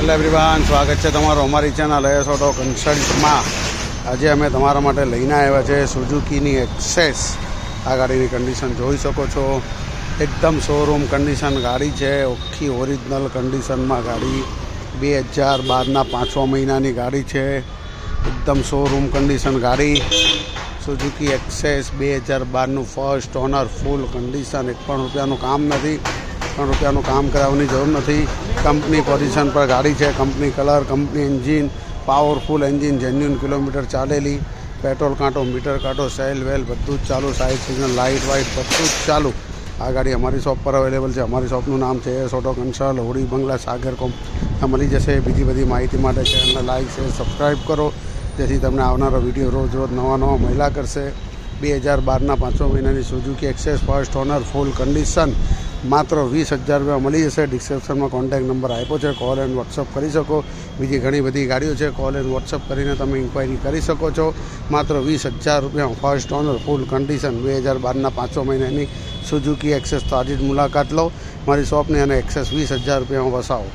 Hello everyone, સ્વાગત છે તમારું અમારી ચેનલ એસ ઓટો કન્સલ્ટમાં। આજે અમે તમારા માટે લઈને આવ્યા છે સુઝુકીની એક્સેસ। આ ગાડીની કન્ડિશન જોઈ શકો છો, એકદમ શોરૂમ કન્ડિશન ગાડી છે। આખી ઓરિજિનલ કન્ડિશનમાં ગાડી 2012ના 5મા મહિનાની ગાડી છે। એકદમ શોરૂમ કન્ડિશન ગાડી સુઝુકી એક્સેસ 2012નું ફર્સ્ટ ઓનર, ફૂલ કન્ડિશન। એક પણ રૂપિયાનું કામ નથી, પણ રૂપિયાનું કામ કરાવવાની જરૂર નથી। કંપની પોઝિશન પર ગાડી છે, company colour, company engine, powerful engine, genuine kilometre ચાલેલી, પેટ્રોલ કાંટો, મીટર કાંટો, સેલ વેલ બધું જ ચાલુ, સાઇડ સિગ્નલ, લાઇટ વાઇટ બધું જ ચાલુ। આ ગાડી અમારી શોપ પર અવેલેબલ છે। અમારી શોપનું નામ છે એસ ઓટો કન્સલ્ટ, હોડી બંગલા, સાગર કોમ મળી જશે। બીજી બધી માહિતી માટે ચેનલને લાઇક, શેર, સબસ્ક્રાઈબ કરો, જેથી તમને આવનારો વિડીયો રોજ નવા મળ્યા કરશે। 2012ના 5મા મહિનાની સુઝુકી એક્સેસ ફર્સ્ટ ઓનર, ફૂલ કન્ડિશન, માત્ર 20,000 રૂપિયા મળી જશે। ડિસ્ક્રિપ્શનમાં કોન્ટેક્ટ નંબર આપ્યો છે, કોલ એન્ડ વોટ્સઅપ કરી શકો। બીજી ઘણી બધી ગાડીઓ છે, કોલ એન્ડ વોટ્સઅપ કરીને તમે ઇન્ક્વાયરી કરી શકો છો। માત્ર 20,000 રૂપિયા ફર્સ્ટ ઓનર, ફૂલ કન્ડિશન, 2012ના 5મા મહિનાની સુઝુકી એક્સેસ। તો આજે જ મુલાકાત લો મારી શોપની અને એક્સેસ 20,000 રૂપિયામાં વસાવો।